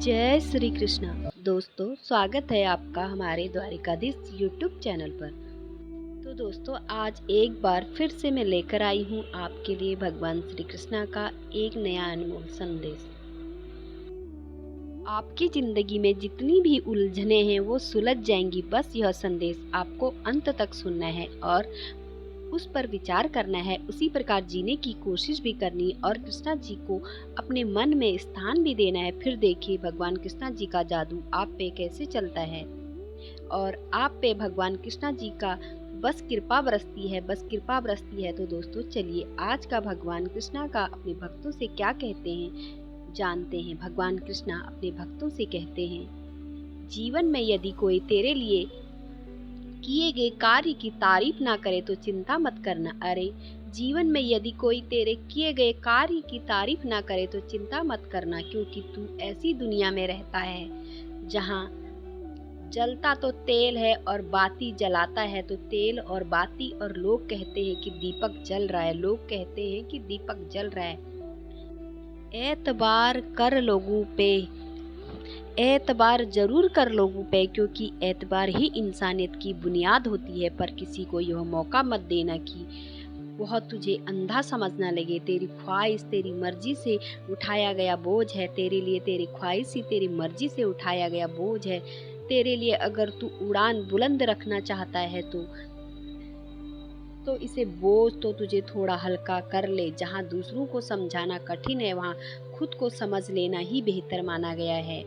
जय श्री कृष्णा। दोस्तों, स्वागत है आपका हमारे द्वारिकाधीश यूट्यूब चैनल पर। तो दोस्तों, आज एक बार फिर से मैं लेकर आई हूँ आपके लिए भगवान श्री कृष्णा का एक नया अनमोल संदेश। आपकी ज़िंदगी में जितनी भी उलझनें हैं वो सुलझ जाएंगी। बस यह संदेश आपको अंत तक सुनना है और उस पर विचार करना है, उसी प्रकार जीने की कोशिश भी करनी है और कृष्णा जी को अपने मन में स्थान भी देना है। फिर देखिए भगवान कृष्णा जी का जादू आप पे कैसे चलता है और आप पे भगवान कृष्णा जी का बस कृपा बरसती है, बस कृपा बरसती है। तो दोस्तों, चलिए आज का भगवान कृष्णा का अपने भक्तों से क्या कहते हैं जानते हैं। भगवान कृष्णा अपने भक्तों से कहते हैं, जीवन में यदि कोई तेरे लिए किए गए कार्य की तारीफ ना करे तो चिंता मत करना। अरे, जीवन में यदि कोई तेरे किए गए कार्य की तारीफ ना करे तो चिंता मत करना, क्योंकि तू ऐसी दुनिया में रहता है जहाँ जलता तो तेल है और बाती जलाता है तो तेल और बाती, और लोग कहते हैं कि दीपक जल रहा है, लोग कहते हैं कि दीपक जल रहा है। एतबार कर लोगों पे, एतबार जरूर कर लोगों पे, क्योंकि एतबार ही इंसानियत की बुनियाद होती है। पर किसी को यह मौका मत देना कि वह तुझे अंधा समझना लगे। तेरी ख्वाहिश तेरी मर्जी से उठाया गया बोझ है, तेरे लिए तेरी ख्वाहिश ही तेरी मर्जी से उठाया गया बोझ है। तेरे लिए अगर तू उड़ान बुलंद रखना चाहता है तो इसे बोझ तो तुझे थोड़ा हल्का कर ले। जहाँ दूसरों को समझाना कठिन है, वहाँ खुद को समझ लेना ही बेहतर माना गया है।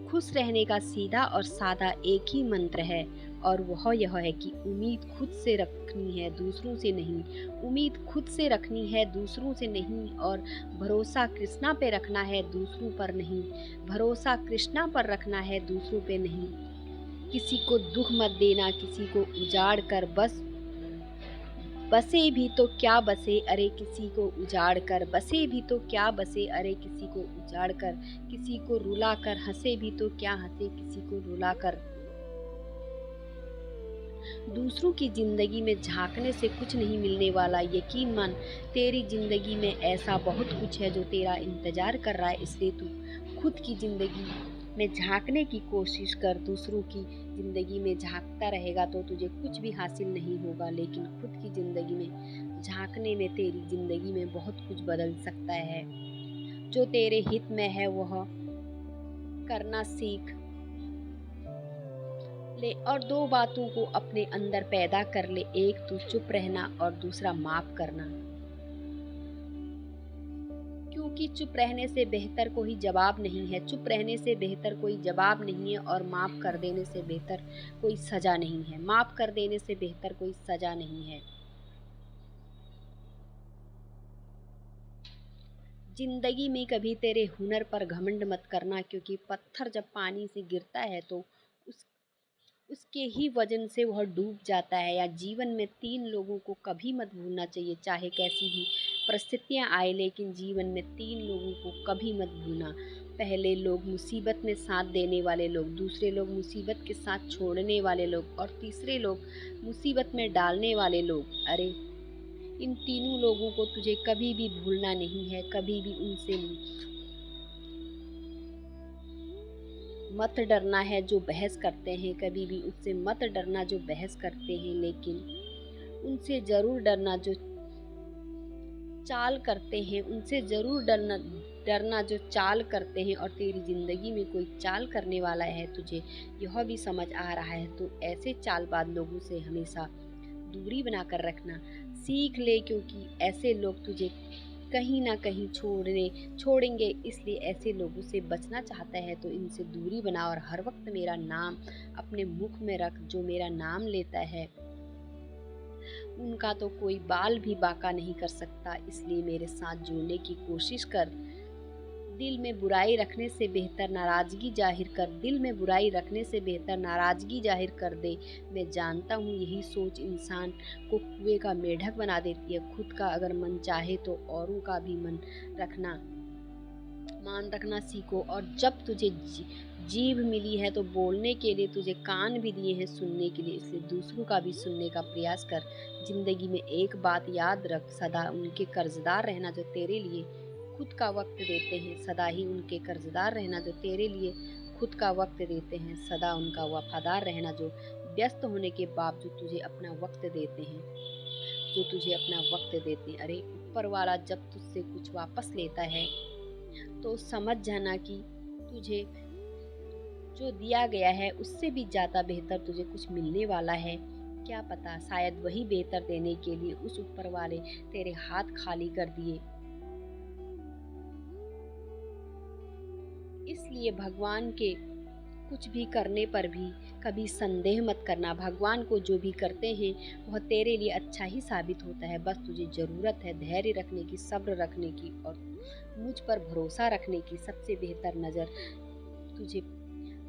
खुश रहने का सीधा और सादा एक ही मंत्र है, और वह यह है कि उम्मीद खुद से रखनी है, दूसरों से नहीं। उम्मीद खुद से रखनी है, दूसरों से नहीं, और भरोसा कृष्णा पे रखना है, दूसरों पर नहीं। भरोसा कृष्णा पर रखना है, दूसरों पे नहीं। किसी को दुख मत देना, किसी को उजाड़ कर बसे भी तो क्या बसे, अरे किसी को उजाड़ कर बसे भी तो क्या बसे, अरे किसी को उजाड़ कर। किसी को रुला कर हंसे भी तो क्या हंसे, किसी को रुला कर। दूसरों की जिंदगी में झांकने से कुछ नहीं मिलने वाला, यकीन मान। तेरी जिंदगी में ऐसा बहुत कुछ है जो तेरा इंतजार कर रहा है, इसलिए तू खुद की जिंदगी में झांकने की कोशिश कर। दूसरों की जिंदगी में झांकता रहेगा तो तुझे कुछ भी हासिल नहीं होगा, लेकिन खुद की जिंदगी में झांकने में तेरी जिंदगी में बहुत कुछ बदल सकता है। जो तेरे हित में है वह करना सीख ले, और दो बातों को अपने अंदर पैदा कर ले। एक, तू चुप रहना, और दूसरा माफ करना। क्योंकि चुप रहने से बेहतर कोई जवाब नहीं है, चुप रहने से बेहतर कोई जवाब नहीं है, और माफ कर देने से बेहतर कोई सजा नहीं है, माफ कर देने से बेहतर कोई सजा नहीं है। जिंदगी में कभी तेरे हुनर पर घमंड मत करना, क्योंकि पत्थर जब पानी से गिरता है तो उस उसके ही वजन से वह डूब जाता है। या जीवन में तीन लोगों को कभी मत भूलना चाहिए, चाहे कैसी भी परिस्थितियां आए, लेकिन जीवन में तीन लोगों को कभी मत भूलना। पहले लोग मुसीबत में साथ देने वाले लोग, दूसरे लोग मुसीबत के साथ छोड़ने वाले लोग, और तीसरे लोग मुसीबत में डालने वाले लोग। अरे, इन तीनों लोगों को तुझे कभी भी भूलना नहीं है, कभी भी उनसे मत डरना है जो बहस करते हैं, कभी भी उससे मत डरना जो बहस करते हैं, लेकिन उनसे जरूर डरना जो चाल करते हैं, उनसे जरूर डरना डरना जो चाल करते हैं। और तेरी जिंदगी में कोई चाल करने वाला है, तुझे यह भी समझ आ रहा है, तो ऐसे चालबाज लोगों से हमेशा दूरी बनाकर रखना सीख ले, क्योंकि ऐसे लोग तुझे कहीं ना कहीं छोड़ेंगे। इसलिए ऐसे लोगों से बचना चाहता है तो इनसे दूरी बना, और हर वक्त मेरा नाम अपने मुख में रख। जो मेरा नाम लेता है उनका तो कोई बाल भी बांका नहीं कर सकता, इसलिए मेरे साथ जुड़ने की कोशिश कर। दिल में बुराई रखने से बेहतर नाराजगी जाहिर कर, दिल में बुराई रखने से बेहतर नाराजगी जाहिर कर दे। मैं जानता हूँ यही सोच इंसान को कुएं का मेढक बना देती है। खुद का अगर मन चाहे तो औरों का भी मान रखना सीखो। और जब तुझे जीभ मिली है तो बोलने के लिए, तुझे कान भी दिए हैं सुनने के लिए, इसलिए दूसरों का भी सुनने का प्रयास कर। जिंदगी में एक बात याद रख, सदा उनके कर्जदार रहना जो तेरे लिए खुद का वक्त देते हैं, सदा ही उनके कर्जदार रहना जो तेरे लिए खुद का वक्त देते हैं, सदा उनका वफादार रहना जो व्यस्त होने के बावजूद तुझे अपना वक्त देते हैं, जो तुझे अपना वक्त देते हैं। अरे ऊपर वाला जब तुझसे कुछ वापस लेता है तो समझ जाना कि तुझे जो दिया गया है उससे भी ज़्यादा बेहतर तुझे कुछ मिलने वाला है। क्या पता शायद वही बेहतर देने के लिए उस ऊपर वाले तेरे हाथ खाली कर दिए। इसलिए भगवान के कुछ भी करने पर भी कभी संदेह मत करना। भगवान को जो भी करते हैं वह तेरे लिए अच्छा ही साबित होता है। बस तुझे ज़रूरत है धैर्य रखने की, सब्र रखने की और मुझ पर भरोसा रखने की। सबसे बेहतर नज़र तुझे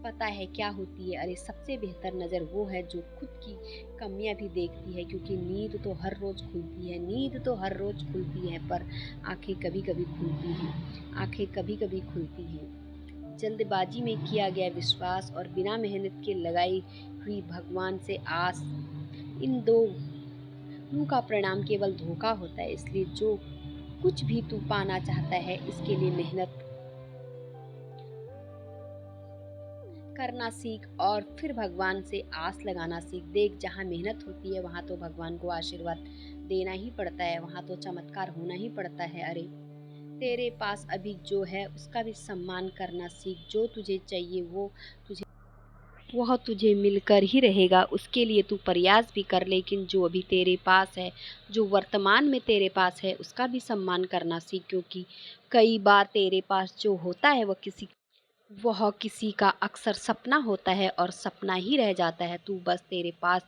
पता है क्या होती है? अरे सबसे बेहतर नज़र वो है जो खुद की कमियां भी देखती है, क्योंकि नींद तो हर रोज़ खुलती है, नींद तो हर रोज़ खुलती है, पर आंखें कभी कभी खुलती हैं, आंखें कभी कभी खुलती हैं। जल्दबाजी में किया गया विश्वास और बिना मेहनत के लगाई हुई भगवान से आस, इन दोनों का परिणाम केवल धोखा होता है। इसलिए जो कुछ भी तू पाना चाहता है इसके लिए मेहनत करना सीख और फिर भगवान से आस लगाना सीख। देख जहाँ मेहनत होती है वहाँ तो भगवान को आशीर्वाद देना ही पड़ता है, वहाँ तो चमत्कार होना ही पड़ता है। अरे तेरे पास अभी जो है उसका भी सम्मान करना सीख। जो तुझे चाहिए वह तुझे मिलकर ही रहेगा। उसके लिए तू प्रयास भी कर, लेकिन जो अभी तेरे पास है, जो वर्तमान में तेरे पास है, उसका भी सम्मान करना सीख। क्योंकि कई बार तेरे पास जो होता है वह किसी का अक्सर सपना होता है और सपना ही रह जाता है। तू बस तेरे पास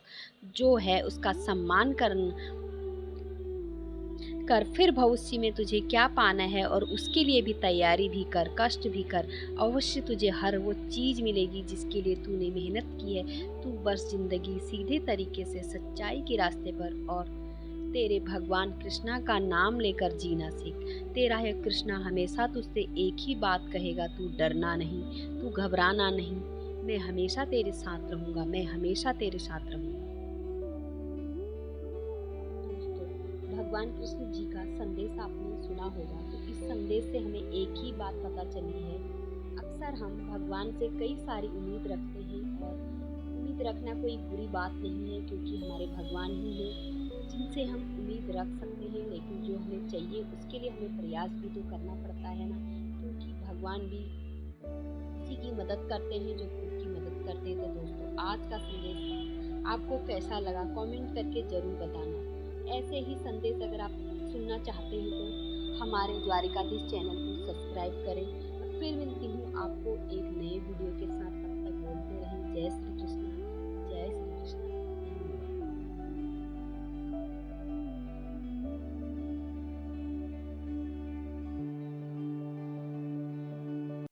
जो है उसका सम्मान कर फिर भविष्य में तुझे क्या पाना है और उसके लिए भी तैयारी भी कर, कष्ट भी कर। अवश्य तुझे हर वो चीज़ मिलेगी जिसके लिए तूने मेहनत की है। तू बस जिंदगी सीधे तरीके से सच्चाई के रास्ते पर और तेरे भगवान कृष्णा का नाम लेकर जीना सीख। तेरा यह कृष्णा हमेशा तुझसे एक ही बात कहेगा, तू डरना नहीं, तू घबराना नहीं, मैं हमेशा तेरे साथ रहूँगा, मैं हमेशा तेरे साथ रहूँगा। दोस्तों, भगवान कृष्ण जी का संदेश आपने सुना होगा, तो इस संदेश से हमें एक ही बात पता चली है। अक्सर हम भगवान से कई सारी उम्मीद रखते हैं और उम्मीद रखना कोई बुरी बात नहीं है, क्योंकि हमारे भगवान ही हैं जिनसे हम उम्मीद रख सकते हैं। लेकिन जो हमें चाहिए उसके लिए हमें प्रयास भी तो करना पड़ता है ना, क्योंकि भगवान भी उसी की मदद करते हैं जो खुद की मदद करते हैं। तो दोस्तों, आज का संदेश आपको कैसा लगा कमेंट करके ज़रूर बताना। ऐसे ही संदेश अगर आप सुनना चाहते हैं तो हमारे द्वारिकाधीश चैनल को सब्सक्राइब करें। फिर मिलती हूँ आपको